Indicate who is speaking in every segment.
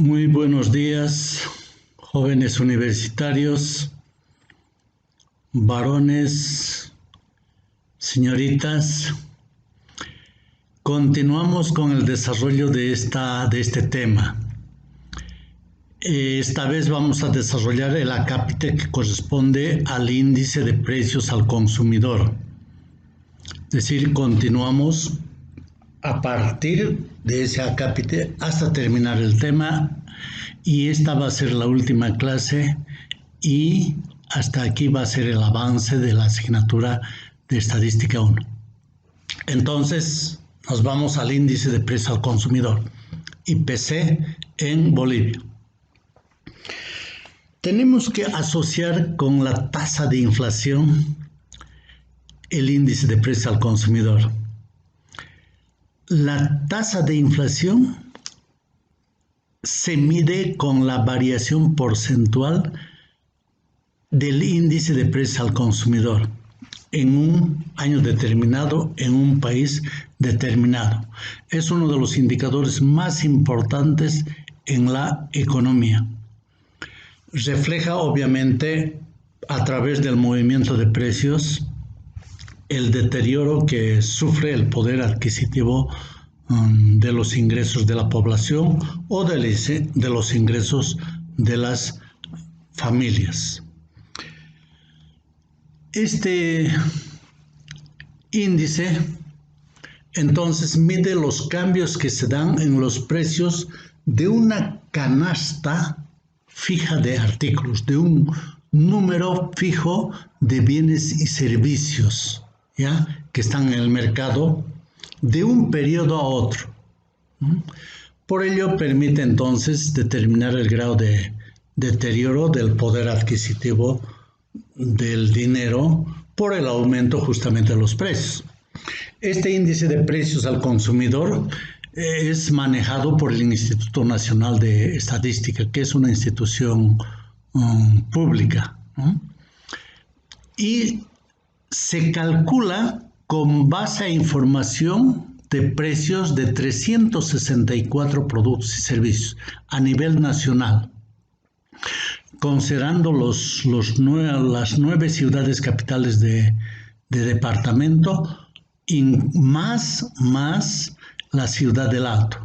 Speaker 1: Muy buenos días, jóvenes universitarios, varones, señoritas. Continuamos con el desarrollo de este tema. Esta vez vamos a desarrollar el acápite que corresponde al índice de precios al consumidor. Es decir, continuamos a partir de ese acápite hasta terminar el tema, y esta va a ser la última clase y hasta aquí va a ser el avance de la asignatura de Estadística 1. Entonces nos vamos al índice de precio al consumidor, IPC en Bolivia. Tenemos que asociar con la tasa de inflación el índice de precio al consumidor. La tasa de inflación se mide con la variación porcentual del índice de precio al consumidor en un año determinado, en un país determinado. Es uno de los indicadores más importantes en la economía. Refleja obviamente a través del movimiento de precios el deterioro que sufre el poder adquisitivo de los ingresos de la población o de los ingresos de las familias. Este índice entonces mide los cambios que se dan en los precios de una canasta fija de artículos, de un número fijo de bienes y servicios, ¿ya?, que están en el mercado de un periodo a otro. Por ello permite entonces determinar el grado de deterioro del poder adquisitivo del dinero por el aumento justamente de los precios. Este índice de precios al consumidor es manejado por el Instituto Nacional de Estadística, que es una institución pública, y se calcula con base a información de precios de 364 productos y servicios a nivel nacional, considerando las 9 ciudades capitales de departamento y más la ciudad del Alto,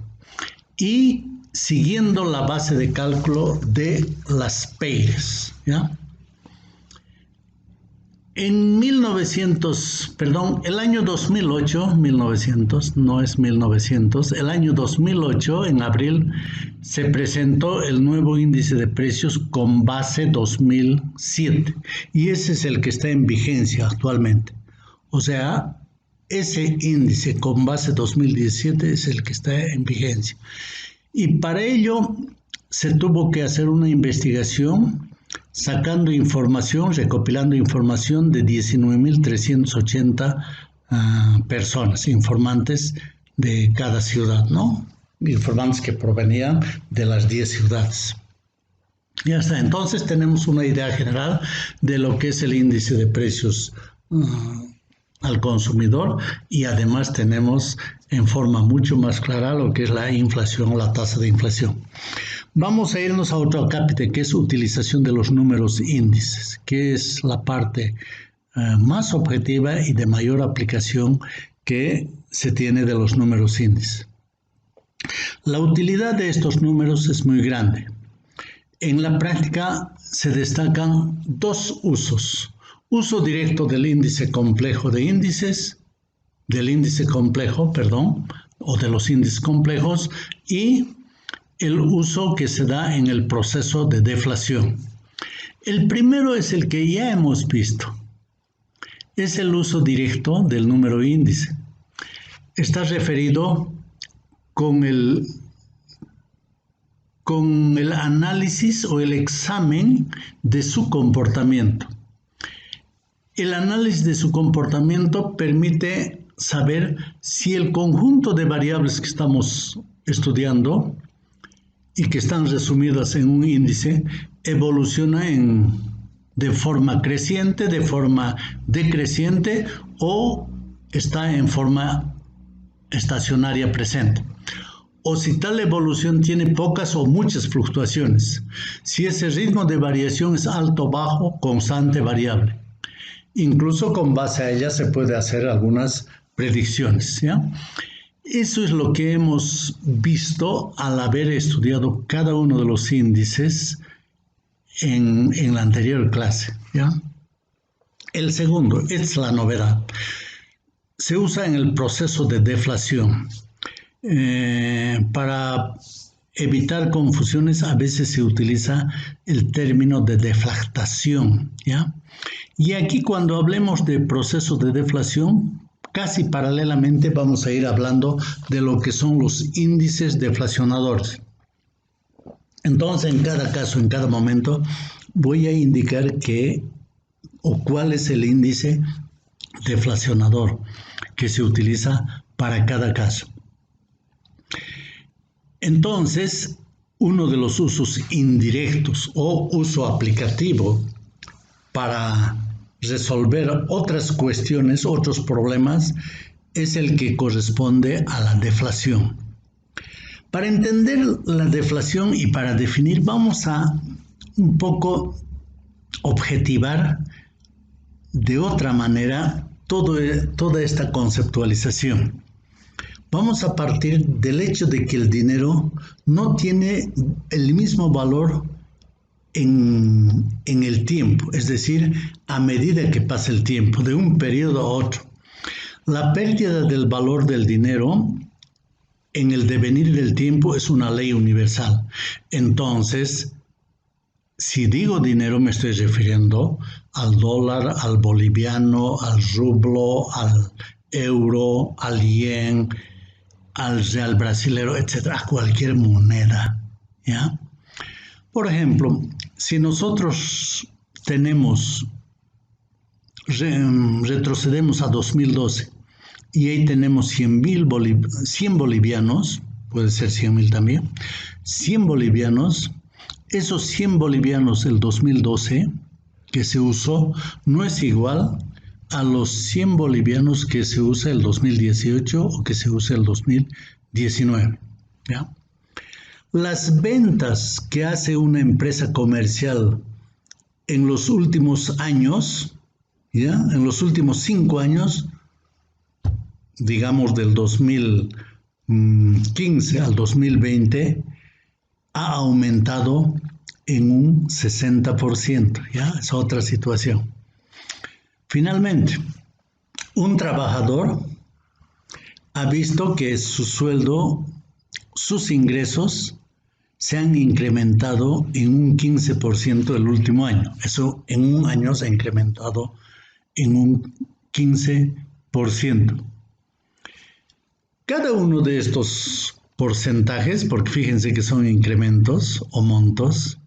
Speaker 1: y siguiendo la base de cálculo de las PEIRES, ¿ya? En el año 2008, el año 2008, en abril, se presentó el nuevo índice de precios con base 2007, y ese es el que está en vigencia actualmente. O sea, ese índice con base 2017 es el que está en vigencia. Y para ello se tuvo que hacer una investigación sacando información, recopilando información de 19.380 personas, informantes de cada ciudad, ¿no? Informantes que provenían de las 10 ciudades. Y hasta entonces tenemos una idea general de lo que es el índice de precios al consumidor, y además tenemos en forma mucho más clara lo que es la inflación, la tasa de inflación. Vamos a irnos a otro acápite, que es utilización de los números índices, que es la parte más objetiva y de mayor aplicación que se tiene de los números índices. La utilidad de estos números es muy grande. En la práctica se destacan dos usos. Uso directo del índice complejo de índices, o de los índices complejos, y el uso que se da en el proceso de deflación. El primero es el que ya hemos visto. Es el uso directo del número índice. Está referido con el análisis o el examen de su comportamiento. El análisis de su comportamiento permite saber si el conjunto de variables que estamos estudiando y que están resumidas en un índice evoluciona de forma creciente, de forma decreciente, o está en forma estacionaria presente. o si tal evolución tiene pocas o muchas fluctuaciones, si ese ritmo de variación es alto, bajo, constante, variable. Incluso con base a ella se puede hacer algunas predicciones, ¿ya? Eso es lo que hemos visto al haber estudiado cada uno de los índices en la anterior clase, ¿ya? El segundo, es la novedad. Se usa en el proceso de deflación. Para evitar confusiones, a veces se utiliza el término de deflactación, ¿ya? Y aquí cuando hablemos de proceso de deflación, casi paralelamente vamos a ir hablando de lo que son los índices deflacionadores. Entonces, en cada caso, en cada momento, voy a indicar cuál es el índice deflacionador que se utiliza para cada caso. Entonces, uno de los usos indirectos o uso aplicativo para resolver otras cuestiones, otros problemas, es el que corresponde a la deflación. Para entender la deflación y para definir, vamos a un poco objetivar de otra manera toda esta conceptualización. Vamos a partir del hecho de que el dinero no tiene el mismo valor en el tiempo, es decir, a medida que pasa el tiempo, de un periodo a otro. La pérdida del valor del dinero en el devenir del tiempo es una ley universal. Entonces, si digo dinero, me estoy refiriendo al dólar, al boliviano, al rublo, al euro, al yen, al real brasilero, etc., a cualquier moneda, ¿ya? Por ejemplo, si nosotros retrocedemos a 2012 y ahí tenemos 100 bolivianos, puede ser 100.000 también, 100 bolivianos, esos 100 bolivianos del 2012 que se usó no es igual a los 100 bolivianos que se usa el 2018 o que se usa el 2019, ¿ya? Las ventas que hace una empresa comercial en los últimos años, ¿ya? En los últimos 5 años, digamos del 2015 al 2020, ha aumentado en un 60%, ¿ya? Es otra situación. Finalmente, un trabajador ha visto que su sueldo, sus ingresos, se han incrementado en un 15% el último año. Eso en un año se ha incrementado en un 15%. Cada uno de estos porcentajes, porque fíjense que son incrementos o montos,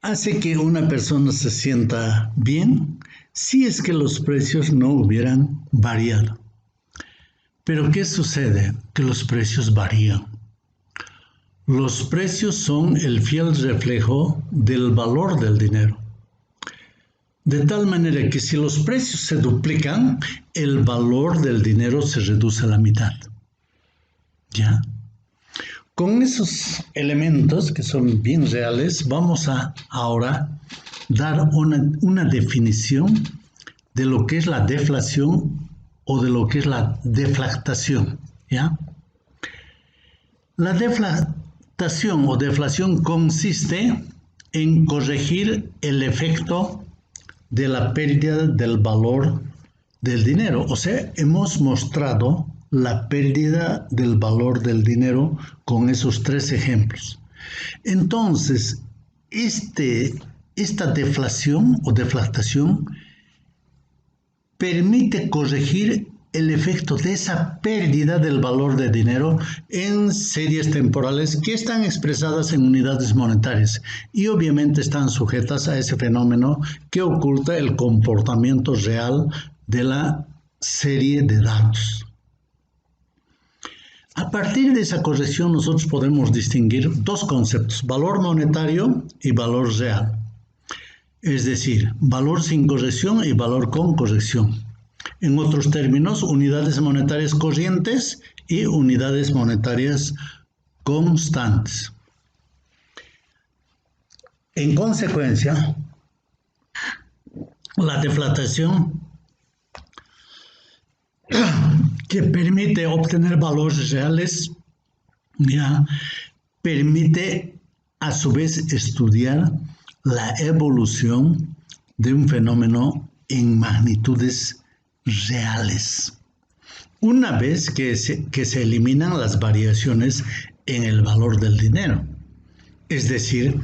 Speaker 1: hace que una persona se sienta bien si es que los precios no hubieran variado. Pero ¿qué sucede? Que los precios varían. Los precios son el fiel reflejo del valor del dinero. De tal manera que si los precios se duplican, el valor del dinero se reduce a la mitad. ¿Ya? Con esos elementos que son bien reales, vamos a ahora dar una definición de lo que es la deflación o de lo que es la deflactación, ¿ya? La deflactación o deflación consiste en corregir el efecto de la pérdida del valor del dinero. O sea, hemos mostrado la pérdida del valor del dinero con esos 3 ejemplos. Entonces, esta deflación o deflactación permite corregir el efecto de esa pérdida del valor del dinero en series temporales que están expresadas en unidades monetarias y obviamente están sujetas a ese fenómeno que oculta el comportamiento real de la serie de datos. A partir de esa corrección nosotros podemos distinguir 2 conceptos, valor monetario y valor real. Es decir, valor sin corrección y valor con corrección. En otros términos, unidades monetarias corrientes y unidades monetarias constantes. En consecuencia, la deflación, que permite obtener valores reales, ya permite a su vez estudiar la evolución de un fenómeno en magnitudes reales. Una vez que se eliminan las variaciones en el valor del dinero, es decir,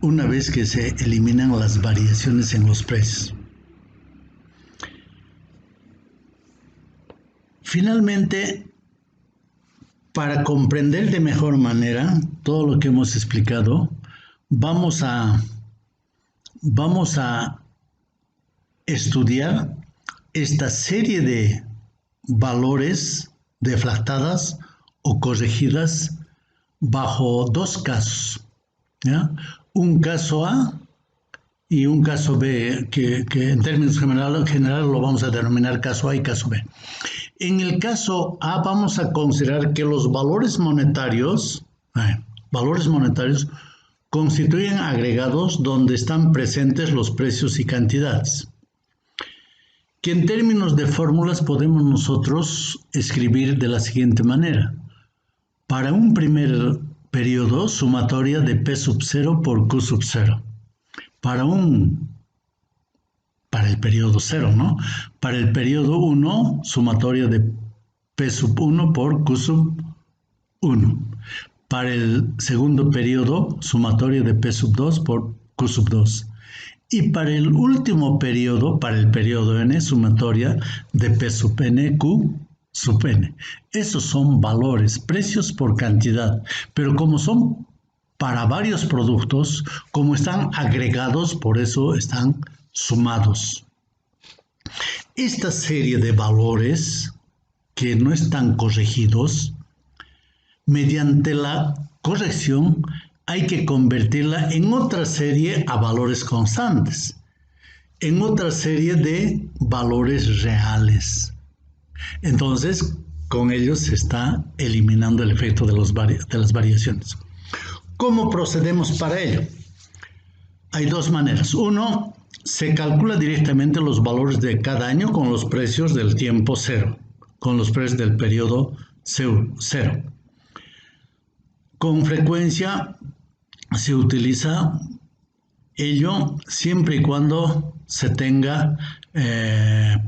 Speaker 1: una vez que se eliminan las variaciones en los precios. Finalmente, para comprender de mejor manera todo lo que hemos explicado, vamos a estudiar esta serie de valores deflactadas o corregidas bajo dos casos, ¿ya? Un caso A y un caso B, que en términos generales lo vamos a denominar caso A y caso B. En el caso A vamos a considerar que los valores monetarios constituyen agregados donde están presentes los precios y cantidades, que en términos de fórmulas podemos nosotros escribir de la siguiente manera. Para un primer periodo, sumatoria de P sub 0 por Q sub 0. Para el periodo 0, ¿no? Para el periodo 1, sumatoria de P sub 1 por Q sub 1. Para el segundo periodo, sumatoria de P sub 2 por Q sub 2. Y para el último periodo, para el periodo n, sumatoria de P sub n, Q sub n. Esos son valores, precios por cantidad, pero como son para varios productos, como están agregados, por eso están sumados. Esta serie de valores que no están corregidos, mediante la corrección hay que convertirla en otra serie a valores constantes, en otra serie de valores reales. Entonces, con ellos se está eliminando el efecto de las variaciones. ¿Cómo procedemos para ello? Hay dos maneras. Uno, se calcula directamente los valores de cada año con los precios del tiempo cero, con los precios del periodo cero. Con frecuencia se utiliza ello siempre y cuando se tenga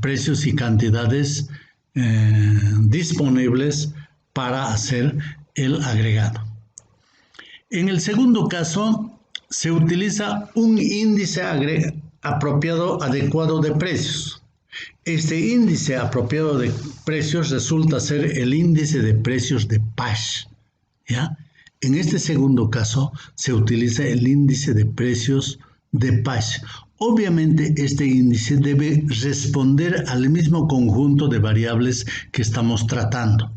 Speaker 1: precios y cantidades disponibles para hacer el agregado. En el segundo caso, se utiliza un índice adecuado de precios. Este índice apropiado de precios resulta ser el índice de precios de Pasch, ¿ya? En este segundo caso, se utiliza el índice de precios de Pasch. Obviamente, este índice debe responder al mismo conjunto de variables que estamos tratando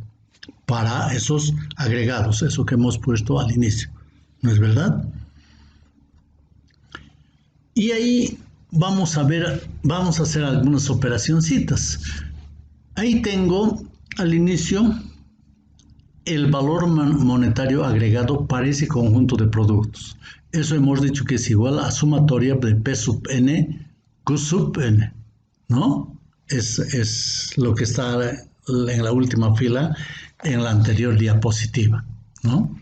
Speaker 1: para esos agregados, eso que hemos puesto al inicio. ¿No es verdad? Y ahí vamos a hacer algunas operacioncitas. Ahí tengo al inicio el valor monetario agregado para ese conjunto de productos. Eso hemos dicho que es igual a sumatoria de P sub n, Q sub n, ¿no? Es lo que está en la última fila en la anterior diapositiva, ¿no?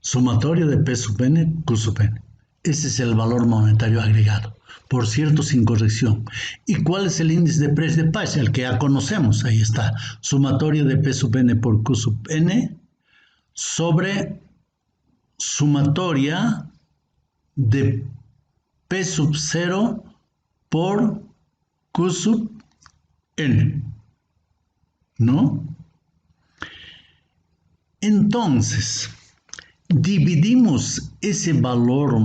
Speaker 1: Sumatoria de P sub n, Q sub n. Ese es el valor monetario agregado, por cierto, sin corrección. ¿Y cuál es el índice de precios de Pasch? El que ya conocemos, ahí está. Sumatoria de P sub n por Q sub n sobre sumatoria de P sub 0 por Q sub n, ¿no? Entonces, dividimos ese valor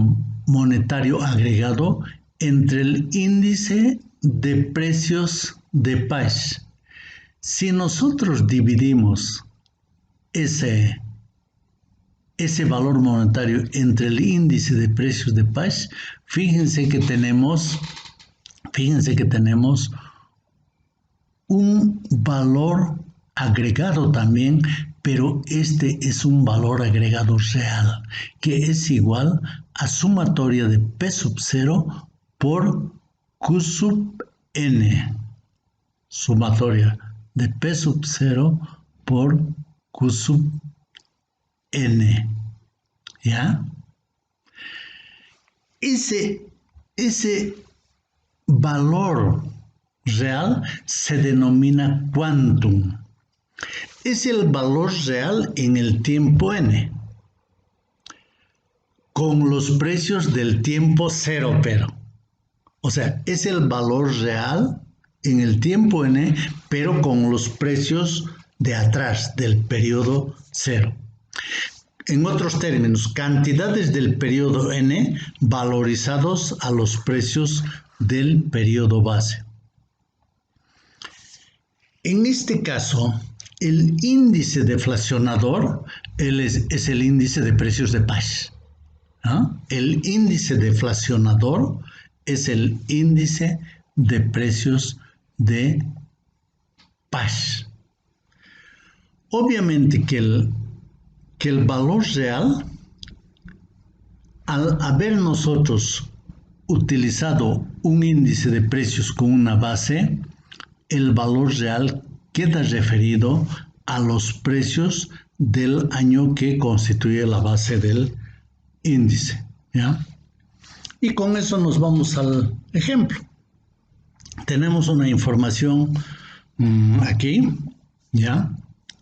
Speaker 1: monetario agregado entre el índice de precios de Pasch. Si nosotros dividimos ese valor monetario entre el índice de precios de Pasch, fíjense que tenemos un valor agregado también, pero este es un valor agregado real, que es igual a sumatoria de P sub 0 por Q sub n. Sumatoria de P sub 0 por Q sub n. ¿Ya? Ese valor real se denomina quantum. Es el valor real en el tiempo n, con los precios del tiempo cero, pero. O sea, es el valor real en el tiempo n, pero con los precios de atrás, del periodo cero. En otros términos, cantidades del periodo n valorizados a los precios del periodo base. En este caso, el índice deflacionador es el índice de precios de Pasch. ¿Ah? El índice deflacionador es el índice de precios de Pasch. Obviamente que el valor real, al haber nosotros utilizado un índice de precios con una base, el valor real queda referido a los precios del año que constituye la base del índice, ¿ya? Y con eso nos vamos al ejemplo. Tenemos una información aquí, ¿ya?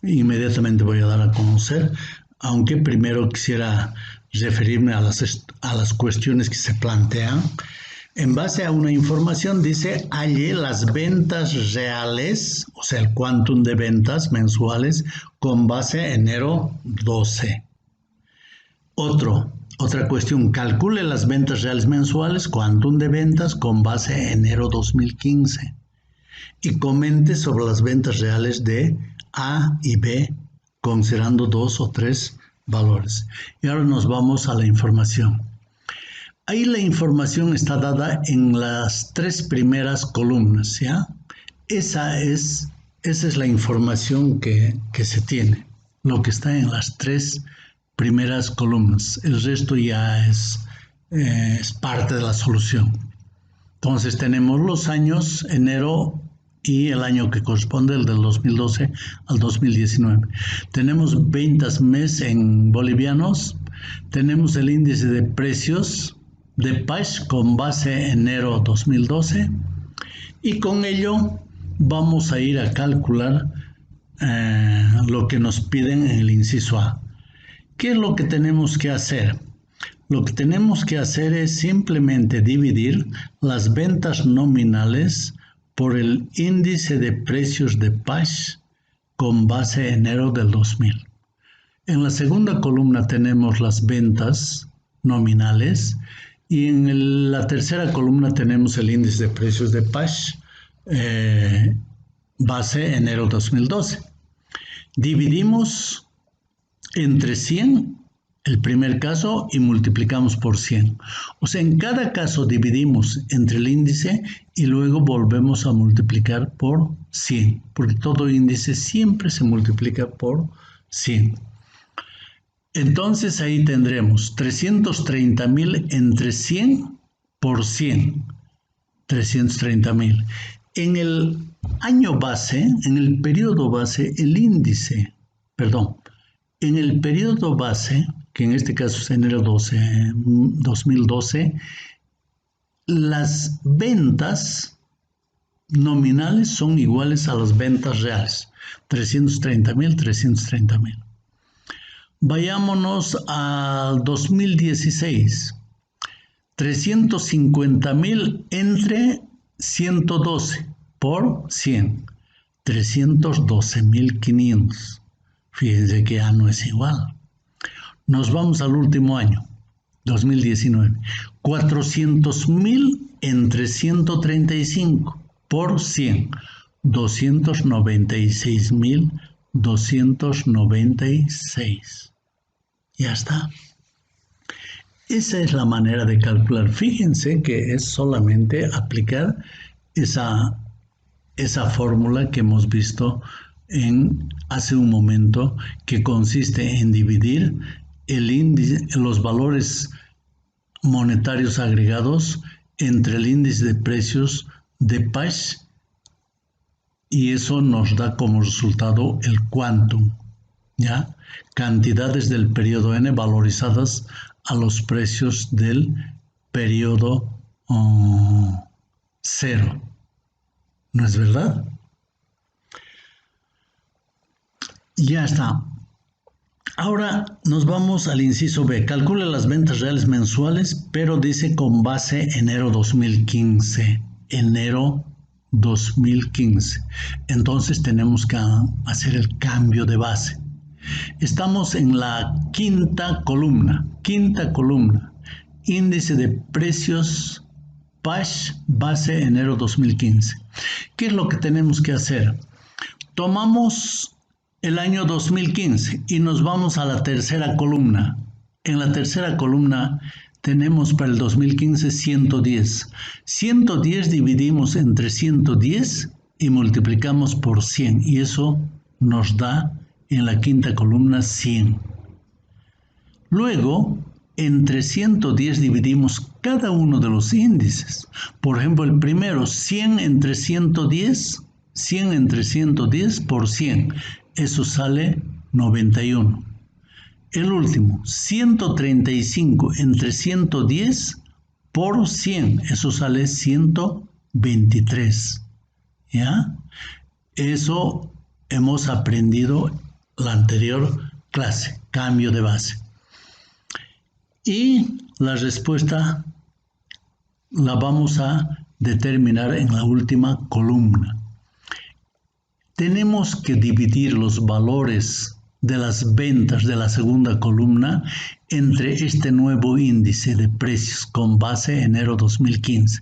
Speaker 1: Inmediatamente voy a dar a conocer, aunque primero quisiera referirme a las cuestiones que se plantean. En base a una información dice, halle las ventas reales, o sea, el quantum de ventas mensuales con base enero 12. Otra cuestión, calcule las ventas reales mensuales, quantum de ventas con base enero 2015. Y comente sobre las ventas reales de A y B, considerando 2 o 3 valores. Y ahora nos vamos a la información. Ahí la información está dada en las 3 primeras columnas, ¿ya? Esa es la información que se tiene, lo que está en las 3 primeras columnas. El resto ya es parte de la solución. Entonces tenemos los años, enero y el año que corresponde, el del 2012 al 2019. Tenemos ventas mes en bolivianos, tenemos el índice de precios de Pasch con base enero 2012 y con ello vamos a ir a calcular lo que nos piden en el inciso A. ¿Qué es lo que tenemos que hacer? Lo que tenemos que hacer es simplemente dividir las ventas nominales por el índice de precios de Pasch con base enero del 2000. En la segunda columna tenemos las ventas nominales y en la tercera columna tenemos el índice de precios de Pasch base enero 2012. Dividimos entre 100 el primer caso y multiplicamos por 100. O sea, en cada caso dividimos entre el índice y luego volvemos a multiplicar por 100, porque todo índice siempre se multiplica por 100. Entonces ahí tendremos 330.000 entre 100 por 100, 330.000. En el año base, en el periodo base, en el periodo base, que en este caso es enero 2012, las ventas nominales son iguales a las ventas reales, 330.000, 330.000. Vayámonos al 2016, 350.000 entre 112 por 100, 312.500. Fíjense que ya no es igual. Nos vamos al último año, 2019, 400.000 entre 135 por 100, 296.296. Ya está. Esa es la manera de calcular. Fíjense que es solamente aplicar esa fórmula que hemos visto hace un momento, que consiste en dividir el índice, los valores monetarios agregados entre el índice de precios de Pasch, y eso nos da como resultado el quantum, ¿ya? Cantidades del periodo N valorizadas a los precios del periodo 0. ¿No es verdad? Ya está. Ahora nos vamos al inciso B. Calcula las ventas reales mensuales, pero dice con base enero 2015. Enero 2015. Entonces tenemos que hacer el cambio de base. Estamos en la quinta columna. Índice de precios Pasch base enero 2015. ¿Qué es lo que tenemos que hacer? Tomamos el año 2015 y nos vamos a la tercera columna. En la tercera columna tenemos para el 2015 110. 110 dividimos entre 110 y multiplicamos por 100 y eso nos da en la quinta columna 100. Luego, entre 110 dividimos cada uno de los índices. Por ejemplo, el primero, 100 entre 110, 100 entre 110 por 100. Eso sale 91. El último, 135 entre 110 por 100. Eso sale 123. ¿Ya? Eso hemos aprendido la anterior clase, cambio de base. Y la respuesta la vamos a determinar en la última columna. Tenemos que dividir los valores de las ventas de la segunda columna entre este nuevo índice de precios con base enero 2015.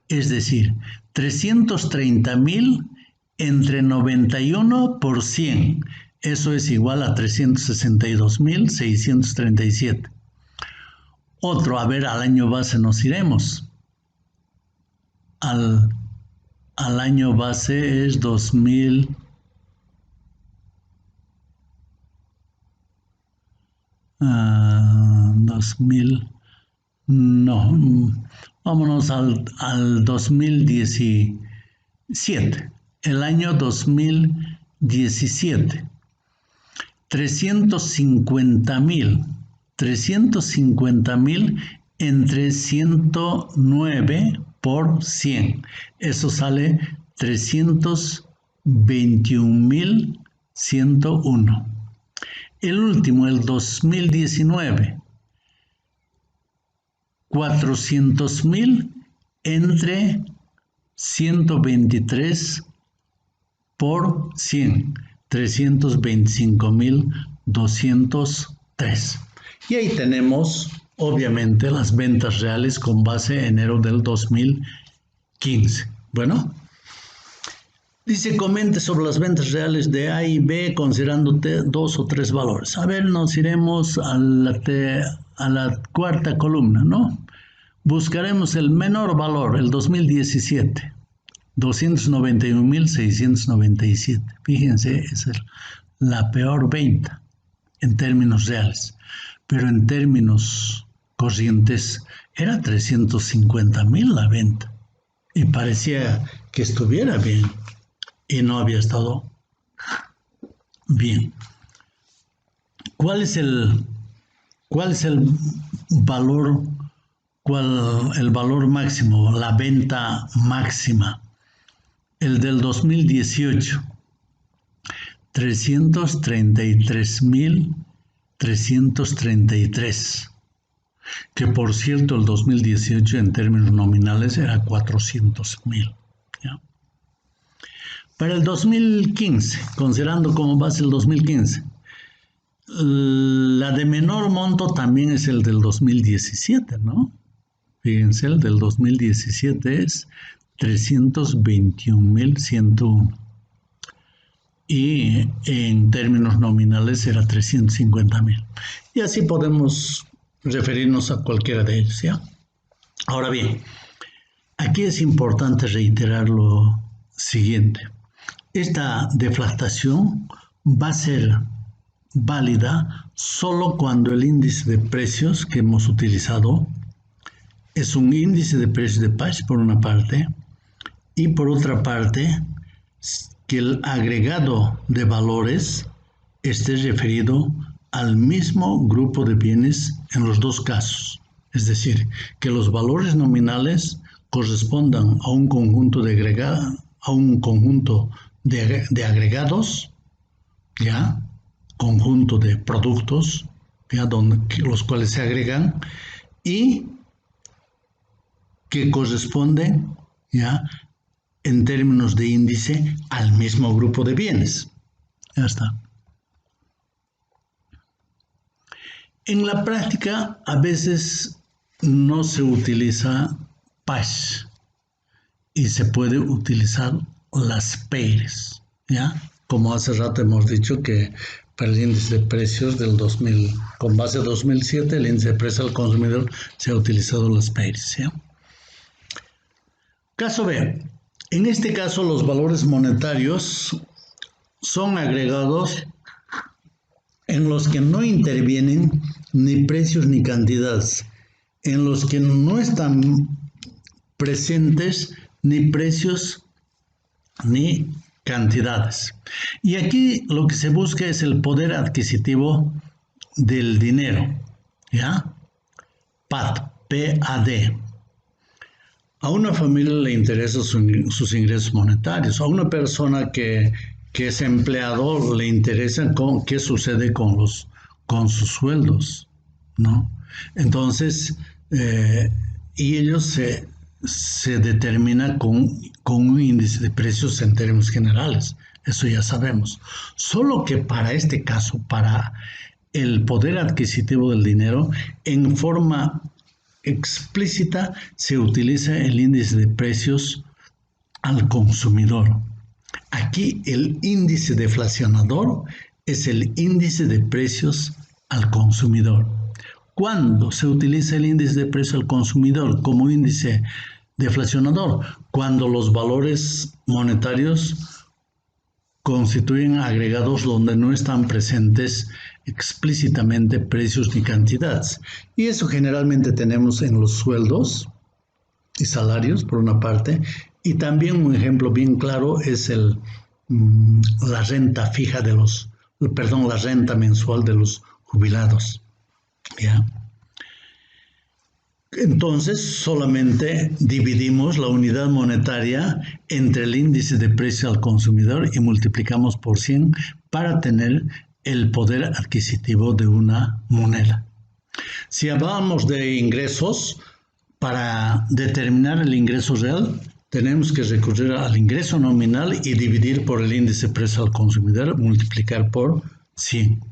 Speaker 1: Es decir, 330,000 entre 91 por 100. Eso es igual a 362,637. Otro, a ver, al año base nos iremos. Al año base es 2000. No, vámonos al 2017. El año 2017. 350,000 entre 109 por 100. Eso sale 321,101. El último, el 2019. 400,000 entre 123 por 100. 325,203. Y ahí tenemos, obviamente, las ventas reales con base en enero del 2015. Bueno, dice, comente sobre las ventas reales de A y B considerando 2 o 3 valores. A ver, nos iremos a la cuarta columna, ¿no? Buscaremos el menor valor, el 2017. 291,697. Fíjense, esa es la peor venta en términos reales. Pero en términos corrientes era 350,000 la venta. Y parecía que estuviera bien. Y no había estado bien. ¿Cuál es el valor? El valor máximo, la venta máxima? El del 2018, 333,333, que por cierto el 2018 en términos nominales era 400,000. ¿Ya? Para el 2015, considerando como base el 2015, la de menor monto también es el del 2017, ¿no? Fíjense, el del 2017 es 321,101 y en términos nominales era 350,000. Y así podemos referirnos a cualquiera de ellos, ¿ya? Ahora bien, aquí es importante reiterar lo siguiente. esta deflactación va a ser válida solo cuando el índice de precios que hemos utilizado es un índice de precios de Pasch por una parte, y por otra parte que el agregado de valores esté referido al mismo grupo de bienes en los dos casos. Es decir, que los valores nominales correspondan a un conjunto de agregados, ¿ya? Conjunto de productos, ¿ya? Los cuales se agregan y que corresponden, ¿ya? En términos de índice al mismo grupo de bienes. Ya está. En la práctica a veces no se utiliza Pasch y se puede utilizar las PEIRES, ¿ya? Como hace rato hemos dicho que para el índice de precios del 2000, con base 2007, el índice de precios al consumidor se ha utilizado las PEIRES, ¿ya? Caso B. En este caso los valores monetarios son agregados en los que no intervienen ni precios ni cantidades, en los que no están presentes ni precios ni cantidades. Y aquí lo que se busca es el poder adquisitivo del dinero, ¿ya? PAD, P-A-D. A una familia le interesan sus ingresos monetarios, a una persona que es empleado le interesa qué sucede con sus sueldos, ¿no? Entonces, y ellos se determina con un índice de precios en términos generales, eso ya sabemos. Solo que para este caso, para el poder adquisitivo del dinero, en forma explícita se utiliza el índice de precios al consumidor. Aquí el índice deflacionador es el índice de precios al consumidor. ¿Cuándo se utiliza el índice de precios al consumidor como índice deflacionador? Cuando los valores monetarios constituyen agregados donde no están presentes explícitamente precios ni cantidades. Y eso generalmente tenemos en los sueldos y salarios, por una parte, y también un ejemplo bien claro es la renta fija la renta mensual de los jubilados, ¿ya? Entonces, solamente dividimos la unidad monetaria entre el índice de precio al consumidor y multiplicamos por 100 para tener el poder adquisitivo de una moneda. Si hablamos de ingresos, para determinar el ingreso real, tenemos que recurrir al ingreso nominal y dividir por el índice de precio al consumidor, multiplicar por 100.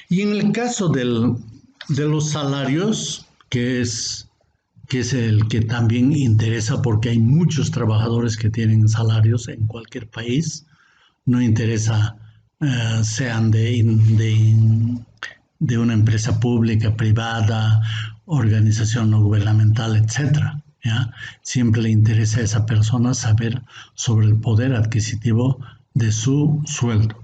Speaker 1: Y en el caso de los salarios, que es el que también interesa porque hay muchos trabajadores que tienen salarios en cualquier país, no interesa sean de una empresa pública, privada, organización no gubernamental, etc. ¿Ya? Siempre le interesa a esa persona saber sobre el poder adquisitivo de su sueldo.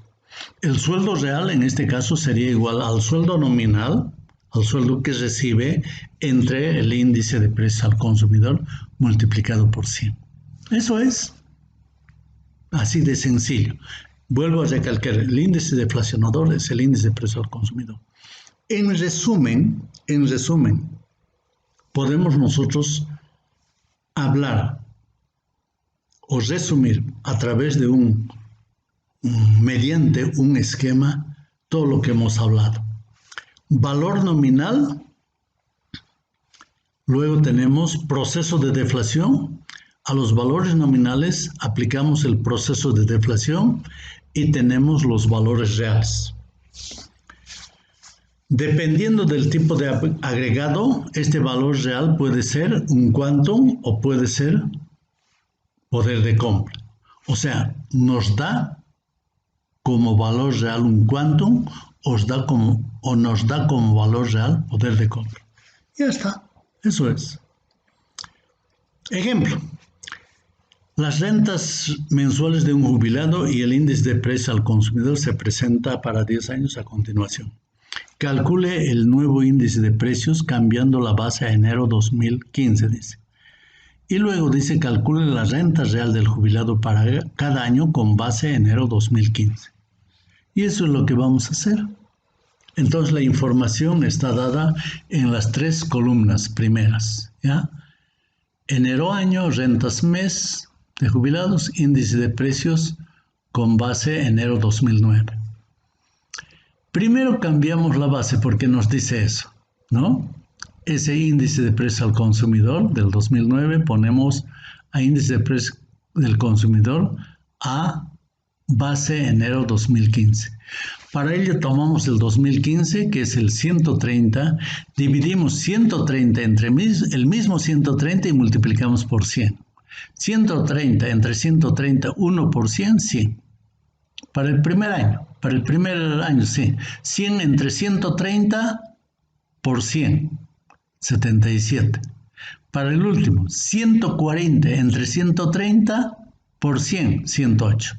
Speaker 1: El sueldo real en este caso sería igual al sueldo nominal, al sueldo que recibe entre el índice de precios al consumidor multiplicado por 100. Eso es así de sencillo. Vuelvo a recalcar, el índice deflacionador es el índice de precio al consumidor. En resumen, podemos nosotros hablar o resumir a través de mediante un esquema todo lo que hemos hablado. Valor nominal, luego tenemos proceso de deflación. A los valores nominales aplicamos el proceso de deflación y tenemos los valores reales. Dependiendo del tipo de agregado, este valor real puede ser un quantum o puede ser poder de compra. O sea, nos da como valor real un quantum o nos da como valor real poder de compra. Ya está, eso es. Ejemplo. Las rentas mensuales de un jubilado y el índice de precio al consumidor se presenta para 10 años a continuación. Calcule el nuevo índice de precios cambiando la base a enero 2015, dice. Y luego dice calcule la renta real del jubilado para cada año con base a enero 2015. Y eso es lo que vamos a hacer. Entonces la información está dada en las 3 columnas primeras, ¿ya? Enero año, rentas mes de jubilados, índice de precios con base enero 2009. Primero cambiamos la base porque nos dice eso, ¿no? Ese índice de precios al consumidor del 2009 ponemos a índice de precios del consumidor a base enero 2015. Para ello tomamos el 2015, que es el 130, dividimos 130 entre el mismo 130 y multiplicamos por 100. 130 entre 130, 1 por 100, 100. Para el primer año, sí. 100 entre 130 por 100, 77. Para el último, 140 entre 130 por 100, 108.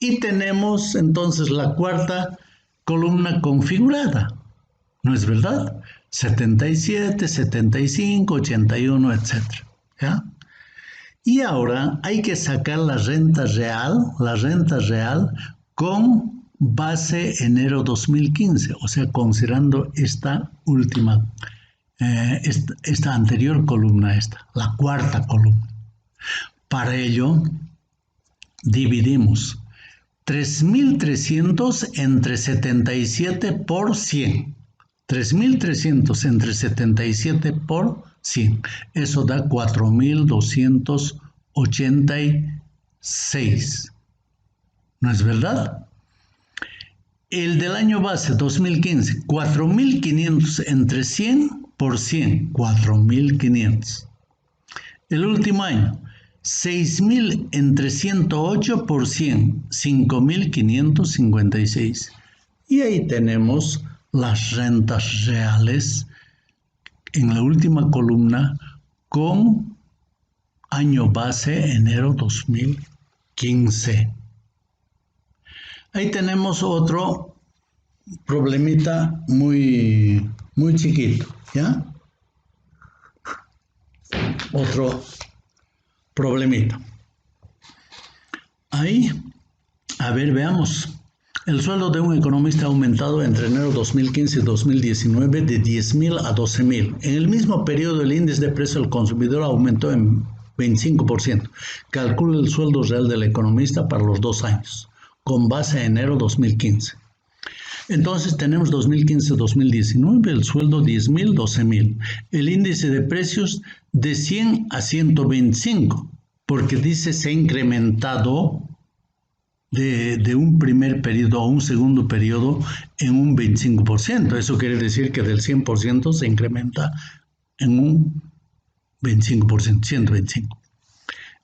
Speaker 1: Y tenemos entonces la cuarta columna configurada, ¿no es verdad? 77, 75, 81, etc. ¿Ya? Y ahora hay que sacar la renta real con base enero 2015, o sea, considerando esta última, esta anterior columna, la cuarta columna. Para ello, dividimos 3.300 entre 77 por 100. 3.300 entre 77 por 100. Eso da 4.286. ¿No es verdad? El del año base 2015, 4.500 entre 100 por 100. 4.500. El último año, 6.000 entre 108 por 100, 5.556. Y ahí tenemos las rentas reales en la última columna con año base enero 2015. Ahí tenemos otro problemita muy chiquito, ¿ya? Otro problemita. Ahí, a ver, veamos. El sueldo de un economista ha aumentado entre enero 2015 y 2019 de 10.000 a 12.000. En el mismo periodo, el índice de precio al consumidor aumentó en 25%. Calcula el sueldo real del economista para los 2 años, con base en enero 2015. Entonces tenemos 2015-2019, el sueldo 10.000, 12.000. El índice de precios de 100 a 125, porque dice se ha incrementado de un primer periodo a un segundo periodo en un 25%. Eso quiere decir que del 100% se incrementa en un 25%, 125.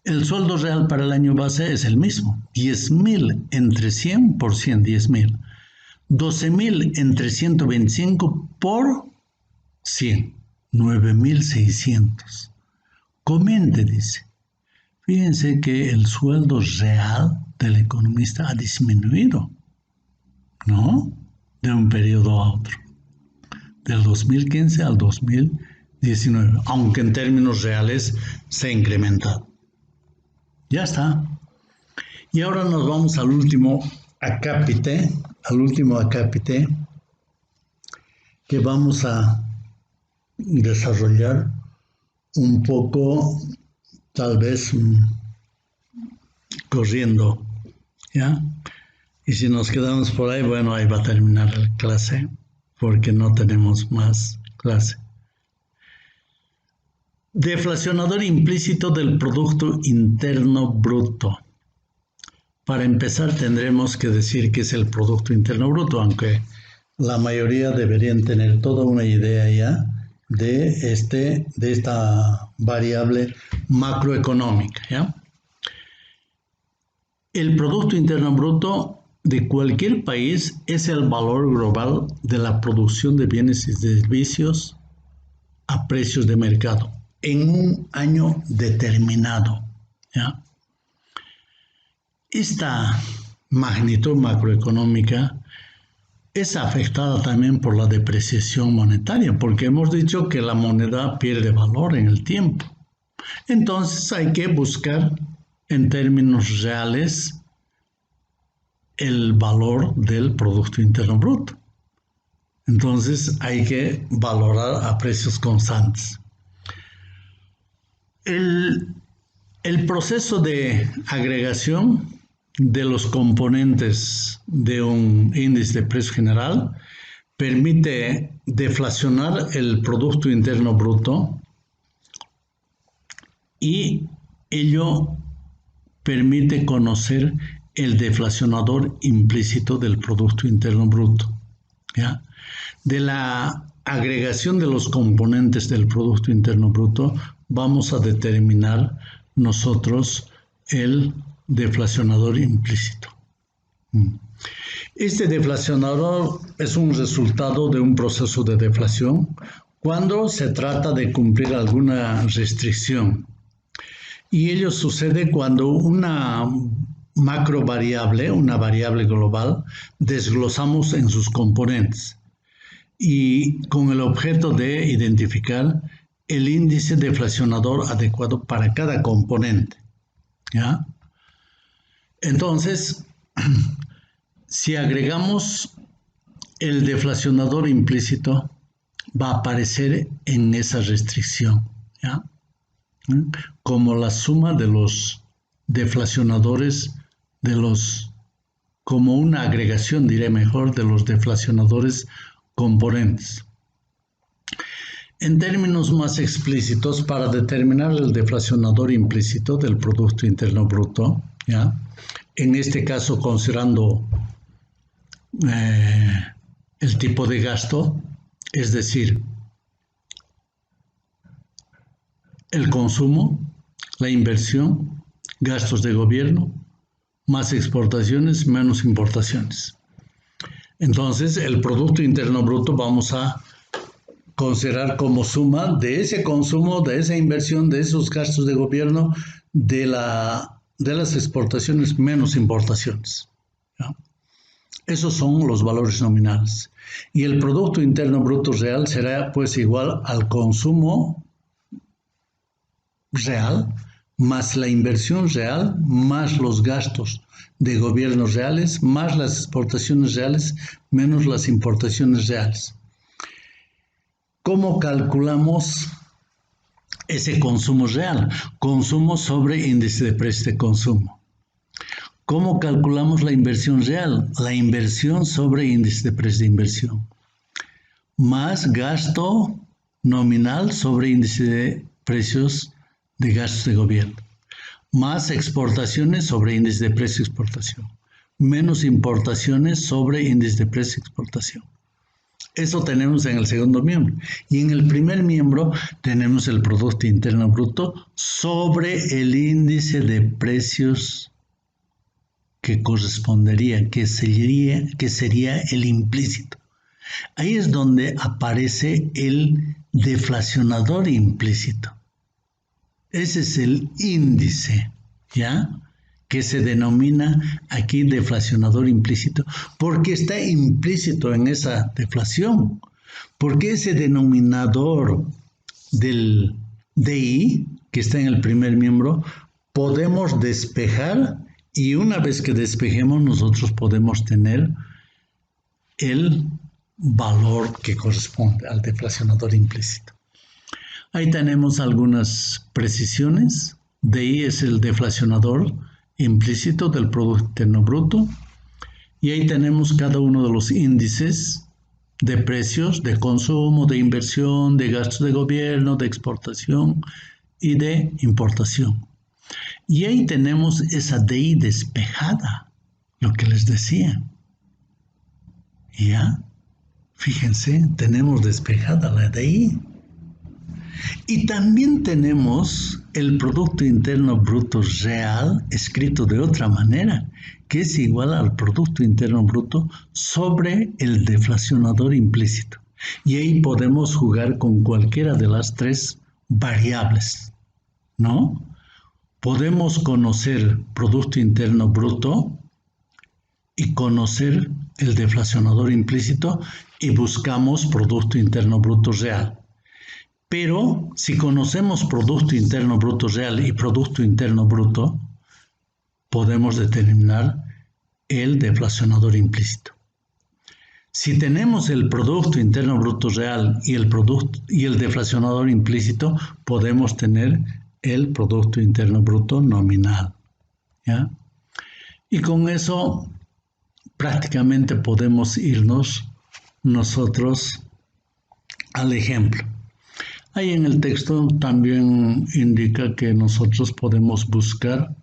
Speaker 1: El sueldo real para el año base es el mismo, 10.000 entre 100 por 100, 10.000. 12.000 entre 125 por 100, 9.600. Comente, dice. Fíjense que el sueldo real del economista ha disminuido, ¿no? De un periodo a otro, del 2015 al 2019, aunque en términos reales se ha incrementado. Ya está. Y ahora nos vamos al último acápite, que vamos a desarrollar un poco, tal vez corriendo, ¿ya? Y si nos quedamos por ahí, bueno, ahí va a terminar la clase, porque no tenemos más clase. Deflacionador implícito del Producto Interno Bruto. Para empezar tendremos que decir qué es el Producto Interno Bruto, aunque la mayoría deberían tener toda una idea ya de esta variable macroeconómica, ¿ya? El Producto Interno Bruto de cualquier país es el valor global de la producción de bienes y servicios a precios de mercado en un año determinado, ¿ya? Esta magnitud macroeconómica es afectada también por la depreciación monetaria, porque hemos dicho que la moneda pierde valor en el tiempo. Entonces hay que buscar en términos reales el valor del Producto Interno Bruto. Entonces hay que valorar a precios constantes. El proceso de agregación de los componentes de un índice de precio general permite deflacionar el Producto Interno Bruto y ello permite conocer el deflacionador implícito del Producto Interno Bruto. ¿Ya? De la agregación de los componentes del Producto Interno Bruto vamos a determinar nosotros el deflacionador implícito. Este deflacionador es un resultado de un proceso de deflación cuando se trata de cumplir alguna restricción. Y ello sucede cuando una macro variable, una variable global, desglosamos en sus componentes y con el objeto de identificar el índice deflacionador adecuado para cada componente. ¿Ya? Entonces, si agregamos el deflacionador implícito, va a aparecer en esa restricción, ¿ya? Como la suma de los deflacionadores como una agregación, diré mejor, de los deflacionadores componentes. En términos más explícitos, para determinar el deflacionador implícito del Producto Interno Bruto, ¿ya? En este caso considerando el tipo de gasto, es decir, el consumo, la inversión, gastos de gobierno, más exportaciones, menos importaciones. Entonces, el Producto Interno Bruto vamos a considerar como suma de ese consumo, de esa inversión, de esos gastos de gobierno, de las exportaciones menos importaciones. ¿Ya? Esos son los valores nominales. Y el Producto Interno Bruto real será pues igual al consumo real, más la inversión real, más los gastos de gobierno reales, más las exportaciones reales, menos las importaciones reales. ¿Cómo calculamos ese consumo real? Consumo sobre índice de precio de consumo. ¿Cómo calculamos la inversión real? La inversión sobre índice de precio de inversión. Más gasto nominal sobre índice de precios de gastos de gobierno. Más exportaciones sobre índice de precio de exportación. Menos importaciones sobre índice de precio de exportación. Eso tenemos en el segundo miembro. Y en el primer miembro tenemos el Producto Interno Bruto sobre el índice de precios que correspondería, que sería el implícito. Ahí es donde aparece el deflacionador implícito. Ese es el índice, ¿ya? Que se denomina aquí deflacionador implícito, porque está implícito en esa deflación, porque ese denominador del DI, que está en el primer miembro, podemos despejar y una vez que despejemos nosotros podemos tener el valor que corresponde al deflacionador implícito. Ahí tenemos algunas precisiones. DI es el deflacionador implícito del Producto Interno Bruto. Y ahí tenemos cada uno de los índices de precios, de consumo, de inversión, de gastos de gobierno, de exportación y de importación. Y ahí tenemos esa DI despejada, lo que les decía. ¿Ya? Fíjense, tenemos despejada la DI. Y también tenemos el Producto Interno Bruto real, escrito de otra manera, que es igual al Producto Interno Bruto sobre el deflacionador implícito. Y ahí podemos jugar con cualquiera de las tres variables, ¿no? podemos conocer Producto Interno Bruto y conocer el deflacionador implícito y buscamos Producto Interno Bruto real. Pero si conocemos Producto Interno Bruto real y Producto Interno Bruto, podemos determinar el deflacionador implícito. Si tenemos el Producto Interno Bruto real y el deflacionador implícito, podemos tener el Producto Interno Bruto nominal, ¿ya? Y con eso prácticamente podemos irnos nosotros al ejemplo. Ahí en el texto también indica que nosotros podemos buscar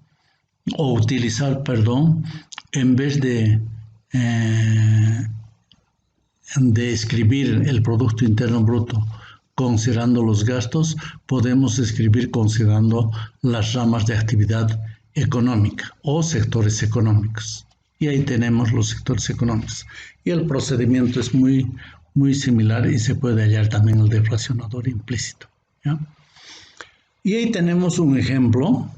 Speaker 1: o utilizar, en vez de escribir el Producto Interno Bruto considerando los gastos, podemos escribir considerando las ramas de actividad económica o sectores económicos. Y ahí tenemos los sectores económicos. Y el procedimiento es muy similar y se puede hallar también el deflacionador implícito, ¿ya? Y ahí tenemos un ejemplo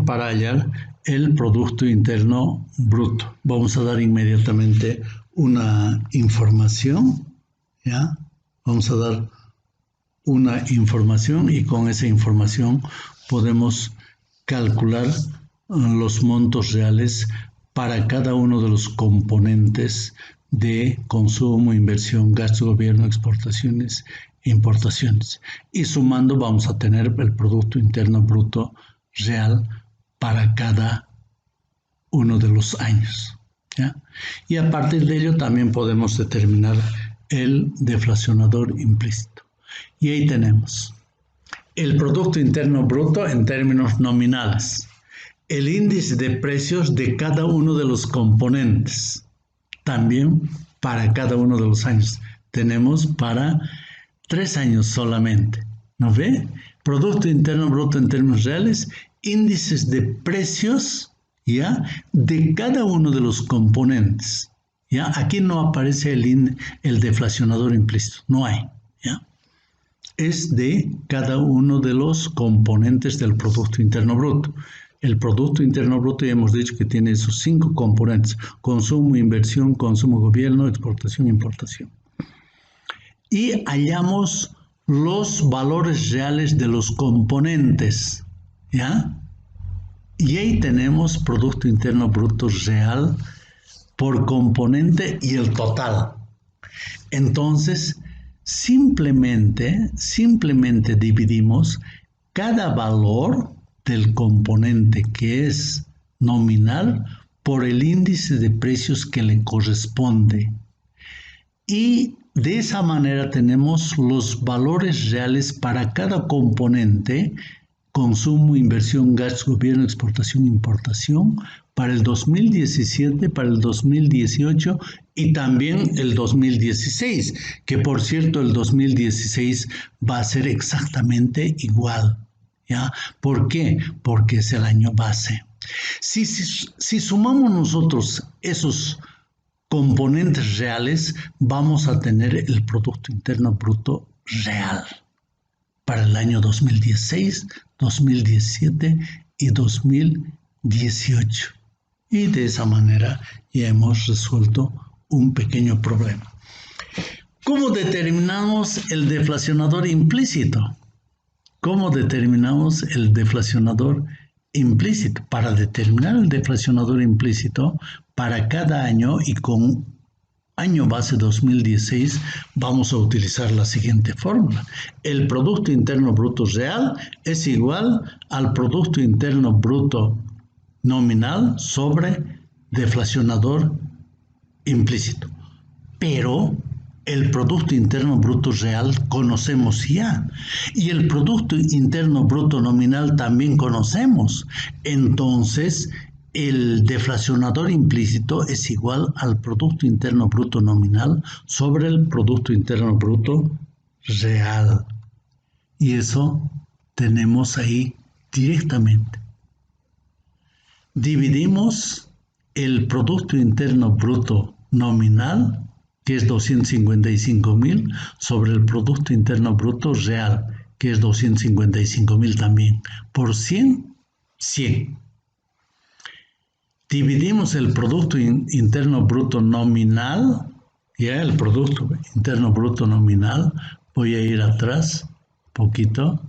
Speaker 1: para hallar el Producto Interno Bruto. Vamos a dar inmediatamente una información, ¿ya? Vamos a dar una información y con esa información podemos calcular los montos reales para cada uno de los componentes de consumo, inversión, gasto de gobierno, exportaciones e importaciones. Y sumando vamos a tener el Producto Interno Bruto real para cada uno de los años, ¿ya? Y a partir de ello también podemos determinar el deflacionador implícito. Y ahí tenemos el Producto Interno Bruto en términos nominales, el índice de precios de cada uno de los componentes, también para cada uno de los años. Tenemos para 3 años solamente, ¿no ve? Producto Interno Bruto en términos reales, índices de precios, ¿ya? De cada uno de los componentes, ¿ya? Aquí no aparece el deflacionador implícito, no hay, ¿ya? Es de cada uno de los componentes del Producto Interno Bruto. El Producto Interno Bruto ya hemos dicho que tiene esos 5 componentes: consumo, inversión, consumo, gobierno, exportación, importación. Y hallamos los valores reales de los componentes, ¿ya? Y ahí tenemos Producto Interno Bruto real por componente y el total. Entonces, simplemente dividimos cada valor del componente que es nominal por el índice de precios que le corresponde. Y de esa manera tenemos los valores reales para cada componente: consumo, inversión, gasto, gobierno, exportación, importación, para el 2017, para el 2018 y también el 2016, que por cierto el 2016 va a ser exactamente igual, ¿ya? ¿Por qué? Porque es el año base. Si sumamos nosotros esos componentes reales, vamos a tener el Producto Interno Bruto real para el año 2016, 2017 y 2018. Y de esa manera ya hemos resuelto un pequeño problema. ¿Cómo determinamos el deflacionador implícito? ¿Cómo determinamos el deflacionador implícito? Para determinar el deflacionador implícito para cada año y con año base 2016, vamos a utilizar la siguiente fórmula. El Producto Interno Bruto real es igual al Producto Interno Bruto nominal sobre deflacionador implícito. Pero el Producto Interno Bruto real conocemos ya, y el Producto Interno Bruto nominal también conocemos. Entonces, el deflacionador implícito es igual al Producto Interno Bruto nominal sobre el Producto Interno Bruto real. Y eso tenemos ahí directamente. Dividimos el Producto Interno Bruto nominal, que es 255.000, sobre el Producto Interno Bruto real, que es 255.000 también, por 100, 100. Dividimos el Producto Interno Bruto nominal, ya el Producto Interno Bruto nominal, voy a ir atrás poquito,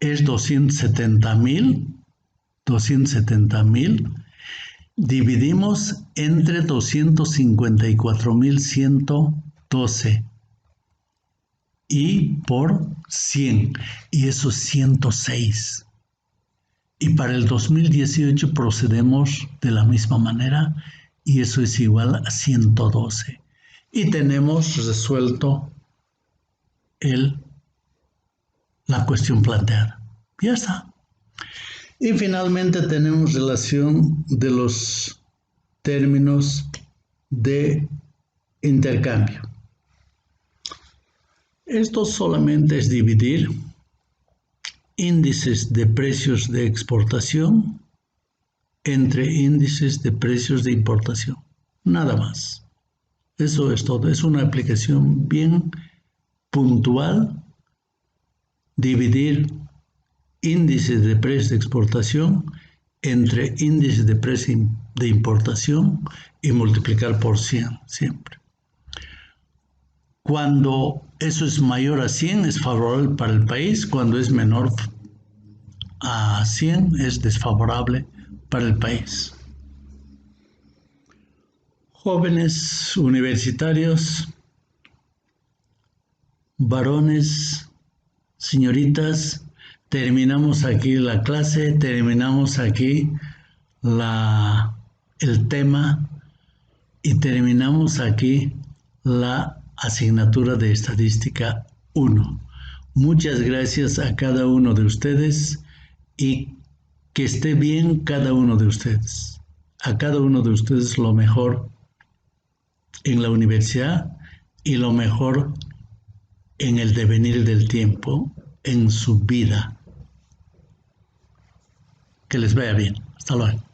Speaker 1: es 270,000, dividimos entre 254,112 y por 100, y eso es 106. Y para el 2018 procedemos de la misma manera y eso es igual a 112. Y tenemos resuelto la cuestión planteada. Ya está. Y finalmente tenemos relación de los términos de intercambio. Esto solamente es dividir índices de precios de exportación entre índices de precios de importación. Nada más. Eso es todo. Es una aplicación bien puntual. Dividir índices de precios de exportación entre índices de precio de importación y multiplicar por 100 siempre. Cuando eso es mayor a 100 es favorable para el país, cuando es menor a 100 es desfavorable para el país. Jóvenes universitarios, varones, señoritas, terminamos aquí la clase, terminamos aquí el tema y terminamos aquí la asignatura de Estadística 1. Muchas gracias a cada uno de ustedes y que esté bien cada uno de ustedes. A cada uno de ustedes lo mejor en la universidad y lo mejor en el devenir del tiempo, en su vida. Que les vaya bien. Hasta luego.